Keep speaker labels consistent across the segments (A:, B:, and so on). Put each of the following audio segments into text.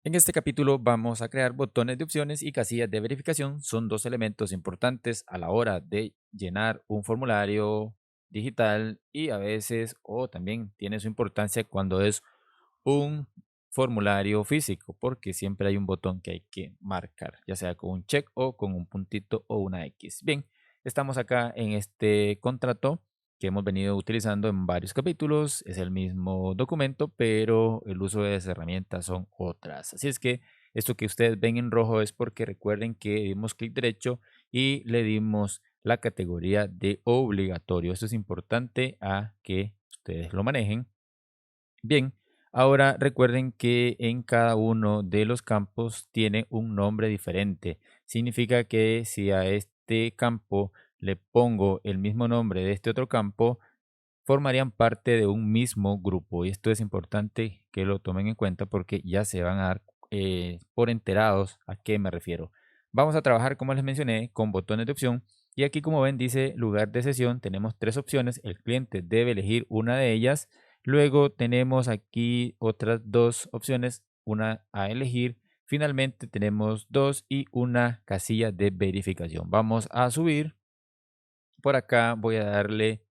A: En este capítulo vamos a crear botones de opciones y casillas de verificación. Son dos elementos importantes a la hora de llenar un formulario digital y a veces o también tiene su importancia cuando es un formulario físico porque siempre hay un botón que hay que marcar, ya sea con un check o con un puntito o una X. Bien, estamos acá en este contrato que hemos venido utilizando en varios capítulos. Es el mismo documento, pero el uso de las herramientas son otras. Así es que esto que ustedes ven en rojo es porque recuerden que dimos clic derecho y le dimos la categoría de obligatorio. Esto es importante a que ustedes lo manejen. Bien, ahora recuerden que en cada uno de los campos tiene un nombre diferente. Significa que si a este campo le pongo el mismo nombre de este otro campo, formarían parte de un mismo grupo. Y esto es importante que lo tomen en cuenta porque ya se van a dar por enterados a qué me refiero. Vamos a trabajar, como les mencioné, con botones de opción. Y aquí, como ven, dice lugar de sesión. Tenemos tres opciones. El cliente debe elegir una de ellas. Luego tenemos aquí otras dos opciones, una a elegir. Finalmente tenemos dos y una casilla de verificación. Vamos a subir. Por acá voy a darle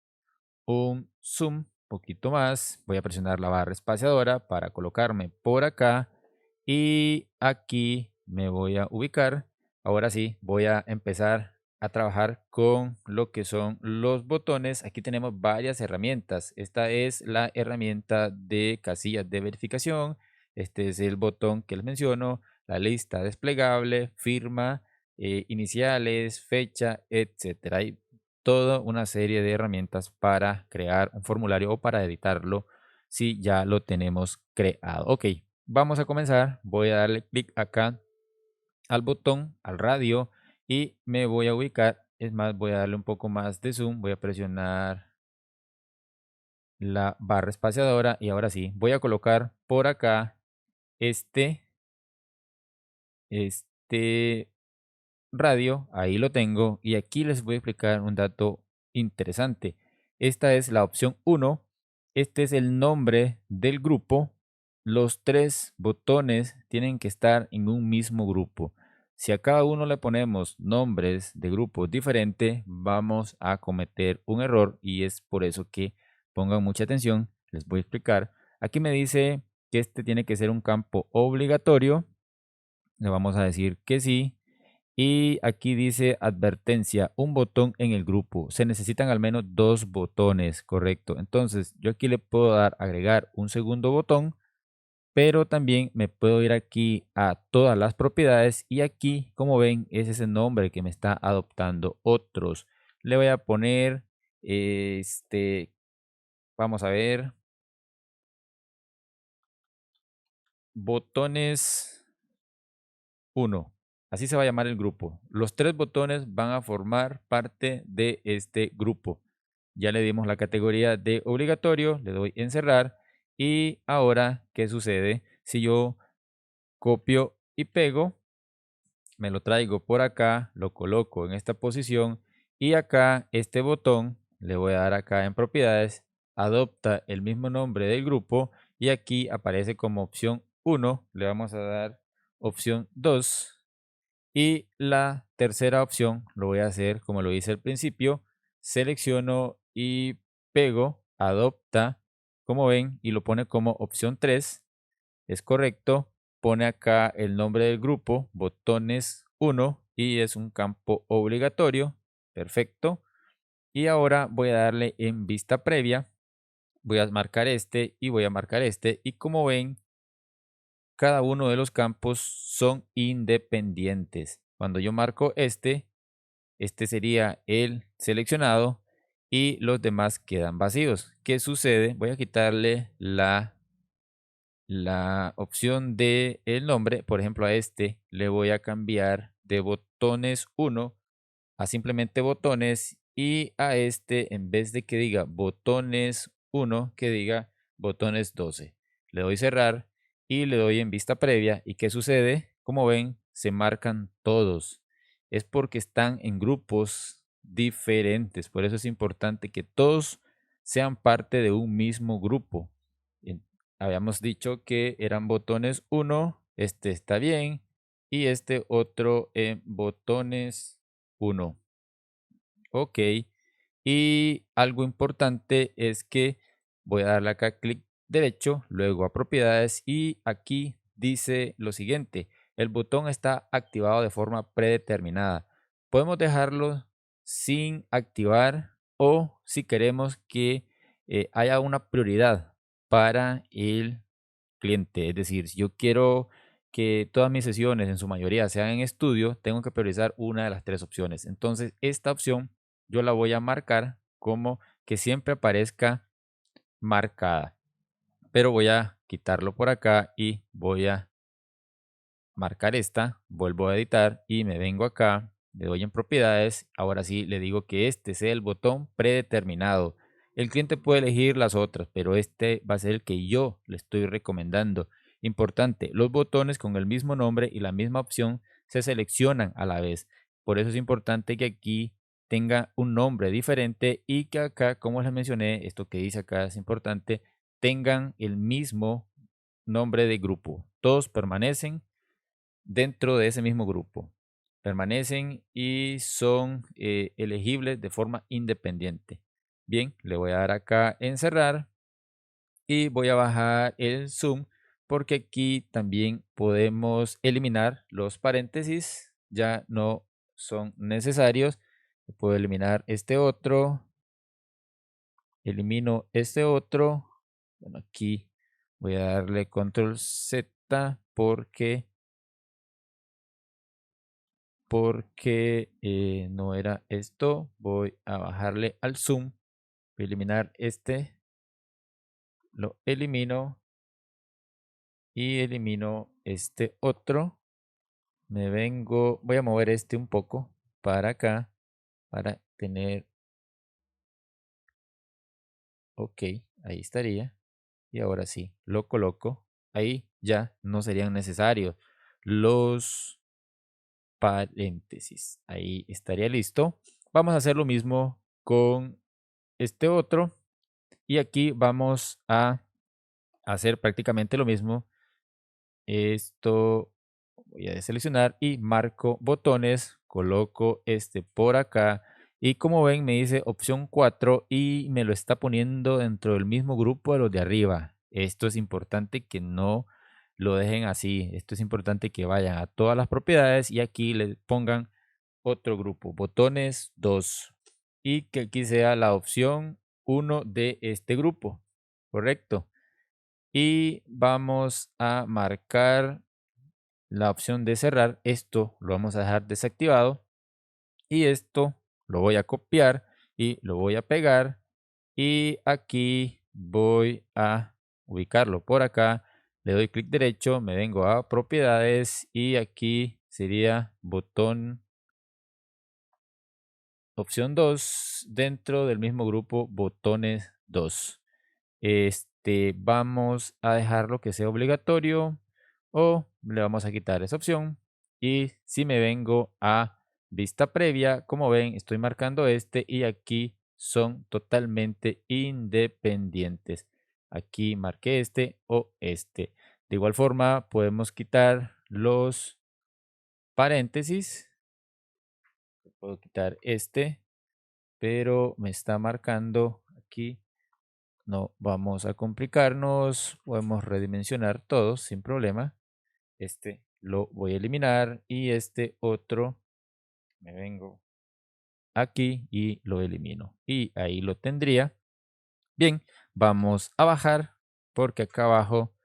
A: un zoom poquito más. Voy a presionar la barra espaciadora para colocarme por acá y aquí me voy a ubicar. Ahora sí, voy a empezar a trabajar con lo que son los botones. Aquí tenemos varias herramientas. Esta es la herramienta de casillas de verificación. Este es el botón que les menciono, la lista desplegable, firma, iniciales, fecha, etcétera. Hay toda una serie de herramientas para crear un formulario o para editarlo si ya lo tenemos creado. Ok, vamos a comenzar. Voy a darle clic acá al botón, al radio y me voy a ubicar. Es más, voy a darle un poco más de zoom. Voy a presionar la barra espaciadora y ahora sí, voy a colocar por acá este, este radio, ahí lo tengo, y aquí les voy a explicar un dato interesante. Esta es la opción uno. Este es el nombre del grupo. Los tres botones tienen que estar en un mismo grupo. Si a cada uno le ponemos nombres de grupos diferentes, vamos a cometer un error y es por eso que pongan mucha atención. Les voy a explicar. Aquí me dice que este tiene que ser un campo obligatorio. Le vamos a decir que sí. Y aquí dice advertencia, un botón en el grupo. Se necesitan al menos dos botones, correcto. Entonces, yo aquí le puedo dar agregar un segundo botón, pero también me puedo ir aquí a todas las propiedades y aquí, como ven, es ese nombre que me está adoptando otros. Le voy a poner, vamos a ver, botones uno. Así se va a llamar el grupo. Los tres botones van a formar parte de este grupo. Ya le dimos la categoría de obligatorio, le doy en cerrar. Y ahora, ¿qué sucede? Si yo copio y pego, me lo traigo por acá, lo coloco en esta posición y acá este botón, le voy a dar acá en propiedades, adopta el mismo nombre del grupo y aquí aparece como opción uno. Le vamos a dar opción 2. Y la tercera opción lo voy a hacer como lo hice al principio. Selecciono y pego, adopta, como ven, y lo pone como opción 3. Es correcto. Pone acá el nombre del grupo, botones uno y es un campo obligatorio. Perfecto. Y ahora voy a darle en vista previa. Voy a marcar este y voy a marcar este. Y como ven, cada uno de los campos son independientes. Cuando yo marco este sería el seleccionado y los demás quedan vacíos. ¿Qué sucede? Voy a quitarle la opción de el nombre. Por ejemplo, a este le voy a cambiar de botones uno a simplemente botones y a este en vez de que diga botones uno que diga botones 12. Le doy cerrar y le doy en vista previa. ¿Y qué sucede? Como ven, se marcan todos. Es porque están en grupos diferentes. Por eso es importante que todos sean parte de un mismo grupo. En- Habíamos dicho que eran botones uno, este está bien, y este otro en botones 1. Ok, y algo importante es que voy a darle acá clic derecho, luego a propiedades y aquí dice lo siguiente, el botón está activado de forma predeterminada. Podemos dejarlo sin activar o si queremos que haya una prioridad para el cliente. Es decir, si yo quiero que todas mis sesiones en su mayoría sean en estudio, tengo que priorizar una de las tres opciones. Entonces, esta opción yo la voy a marcar como que siempre aparezca marcada. Pero voy a quitarlo por acá y voy a marcar esta, vuelvo a editar y me vengo acá, le doy en propiedades, ahora sí le digo que este sea el botón predeterminado. El cliente puede elegir las otras, pero este va a ser el que yo le estoy recomendando. Importante, los botones con el mismo nombre y la misma opción se seleccionan a la vez. Por eso es importante que aquí tenga un nombre diferente y que acá, como les mencioné, esto que dice acá es importante, tengan el mismo nombre de grupo. Todos permanecen dentro de ese mismo grupo. Permanecen y son elegibles de forma independiente. Bien, le voy a dar acá en cerrar y voy a bajar el zoom porque aquí también podemos eliminar los paréntesis. Ya no son necesarios. Puedo eliminar este otro. Elimino este otro. Bueno, aquí voy a darle control Z porque no era esto. Voy a bajarle al zoom. Voy a eliminar este. Lo elimino y elimino este otro. Me vengo, voy a mover este un poco para acá para tener, ok, ahí estaría. Y ahora sí, lo coloco. Ahí ya no serían necesarios los paréntesis. Ahí estaría listo. Vamos a hacer lo mismo con este otro. Y aquí vamos a hacer prácticamente lo mismo. Esto voy a deseleccionar y marco botones, coloco este por acá y como ven me dice opción 4 y me lo está poniendo dentro del mismo grupo de los de arriba. Esto es importante que no lo dejen así. Esto es importante que vayan a todas las propiedades y aquí le pongan otro grupo, botones 2 y que aquí sea la opción 1 de este grupo. Correcto. Y vamos a marcar la opción de cerrar. Esto lo vamos a dejar desactivado y esto lo voy a copiar y lo voy a pegar y aquí voy a ubicarlo por acá. Le doy clic derecho, me vengo a propiedades y aquí sería botón opción 2 dentro del mismo grupo botones 2. Vamos a dejarlo que sea obligatorio o le vamos a quitar esa opción. Y si me vengo a vista previa, como ven, estoy marcando este y aquí son totalmente independientes. Aquí marqué este o este. De igual forma, podemos quitar los paréntesis. Puedo quitar este, pero me está marcando aquí. No vamos a complicarnos, podemos redimensionar todos sin problema. Este lo voy a eliminar y este otro me vengo aquí y lo elimino. Y ahí lo tendría. Bien, vamos a bajar porque acá abajo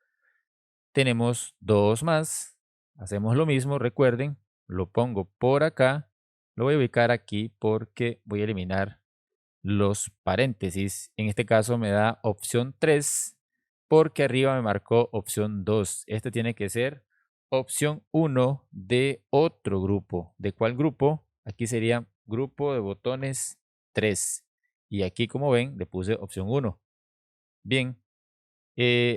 A: tenemos dos más. Hacemos lo mismo, recuerden, lo pongo por acá. Lo voy a ubicar aquí porque voy a eliminar los paréntesis. En este caso me da opción 3 porque arriba me marcó opción 2. Este tiene que ser opción 1 de otro grupo. ¿De cuál grupo? Aquí sería grupo de botones 3. Y aquí, como ven, le puse opción 1. Bien,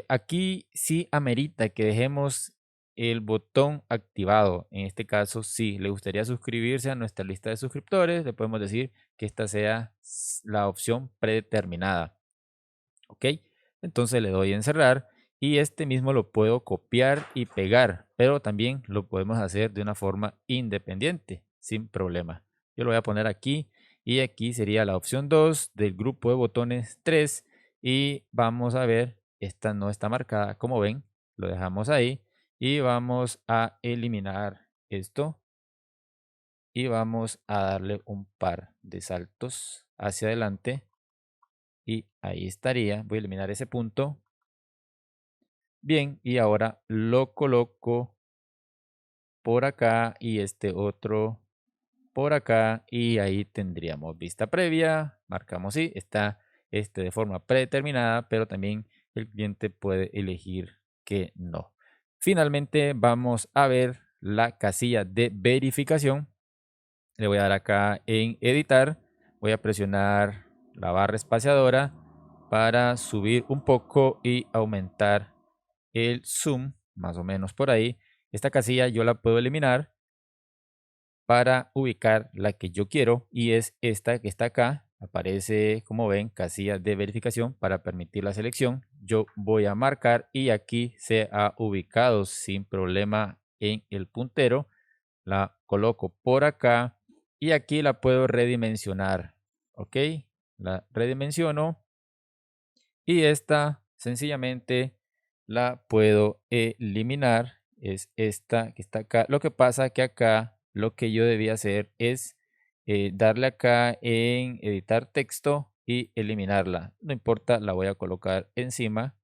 A: aquí sí amerita que dejemos el botón activado. En este caso, si le gustaría suscribirse a nuestra lista de suscriptores, le podemos decir que esta sea la opción predeterminada. ¿Ok? Entonces le doy en cerrar y este mismo lo puedo copiar y pegar, pero también lo podemos hacer de una forma independiente, sin problema. Yo lo voy a poner aquí y aquí sería la opción 2 del grupo de botones 3 y vamos a ver, esta no está marcada, como ven, lo dejamos ahí y vamos a eliminar esto y vamos a darle un par de saltos hacia adelante y ahí estaría. Voy a eliminar ese punto. Bien, y ahora lo coloco por acá y este otro por acá y ahí tendríamos vista previa. Marcamos sí, está de forma predeterminada, pero también el cliente puede elegir que no. Finalmente vamos a ver la casilla de verificación. Le voy a dar acá en editar, voy a presionar la barra espaciadora para subir un poco y aumentar el zoom, más o menos por ahí. Esta casilla yo la puedo eliminar para ubicar la que yo quiero y es esta que está acá. Aparece, como ven, casilla de verificación para permitir la selección. Yo voy a marcar y aquí se ha ubicado sin problema en el puntero. La coloco por acá y aquí la puedo redimensionar. ¿Ok? La redimensiono y esta sencillamente la puedo eliminar. Es esta que está acá. Lo que pasa que acá lo que yo debía hacer es darle acá en editar texto y eliminarla. No importa, la voy a colocar encima.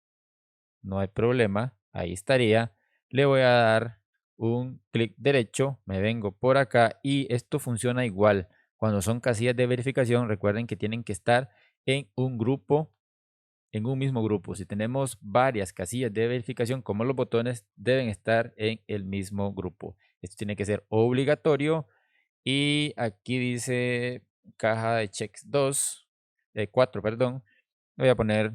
A: No hay problema. Ahí estaría. Le voy a dar un clic derecho. Me vengo por acá y esto funciona igual. Cuando son casillas de verificación, recuerden que tienen que estar en un grupo, en un mismo grupo. Si tenemos varias casillas de verificación, como los botones, deben estar en el mismo grupo. Esto tiene que ser obligatorio. Y aquí dice caja de checks 2, 4, perdón. Voy a poner,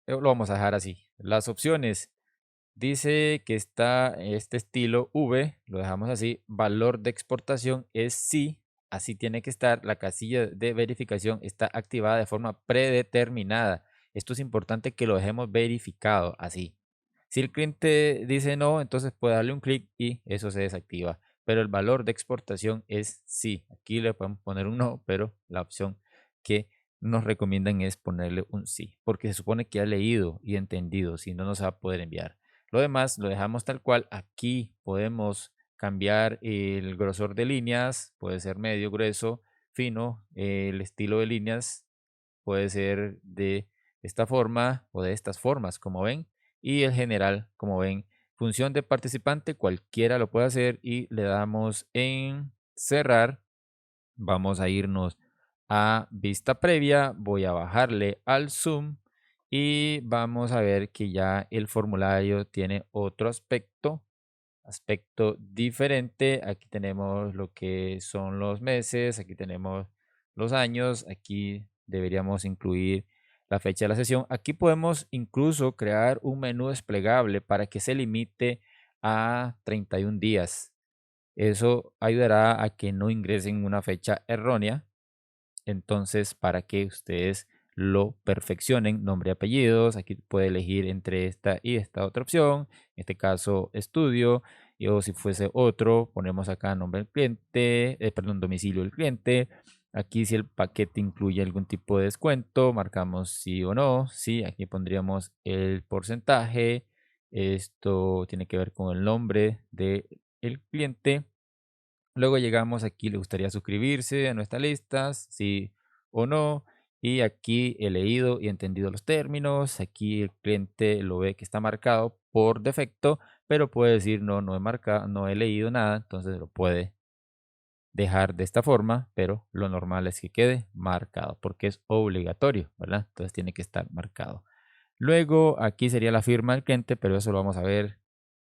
A: lo vamos a dejar así. Las opciones. Dice que está este estilo V, lo dejamos así. Valor de exportación es sí, así tiene que estar. La casilla de verificación está activada de forma predeterminada. Esto es importante que lo dejemos verificado así. Si el cliente dice no, entonces puede darle un clic y eso se desactiva. Pero el valor de exportación es sí. Aquí le podemos poner un no, pero la opción que nos recomiendan es ponerle un sí, porque se supone que ha leído y entendido, si no, no se va a poder enviar. Lo demás lo dejamos tal cual. Aquí podemos cambiar el grosor de líneas, puede ser medio, grueso, fino. El estilo de líneas puede ser de esta forma o de estas formas, como ven. Y el general, como ven. Función de participante, cualquiera lo puede hacer y le damos en cerrar. Vamos a irnos a vista previa, voy a bajarle al zoom y vamos a ver que ya el formulario tiene otro aspecto diferente. Aquí tenemos lo que son los meses, aquí tenemos los años, aquí deberíamos incluir la fecha de la sesión. Aquí podemos incluso crear un menú desplegable para que se limite a 31 días. Eso ayudará a que no ingresen una fecha errónea. Entonces, para que ustedes lo perfeccionen, nombre y apellidos, aquí puede elegir entre esta y esta otra opción. En este caso, estudio. Y o si fuese otro, ponemos acá nombre del cliente, perdón, domicilio del cliente. Aquí si el paquete incluye algún tipo de descuento, marcamos sí o no. Sí, aquí pondríamos el porcentaje. Esto tiene que ver con el nombre del cliente. Luego llegamos aquí, le gustaría suscribirse a nuestras listas, sí o no. Y aquí he leído y entendido los términos. Aquí el cliente lo ve que está marcado por defecto, pero puede decir no, no he marcado, no he leído nada, entonces lo puede dejar de esta forma, pero lo normal es que quede marcado porque es obligatorio, ¿verdad? Entonces tiene que estar marcado. Luego aquí sería la firma del cliente, pero eso lo vamos a ver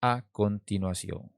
A: a continuación.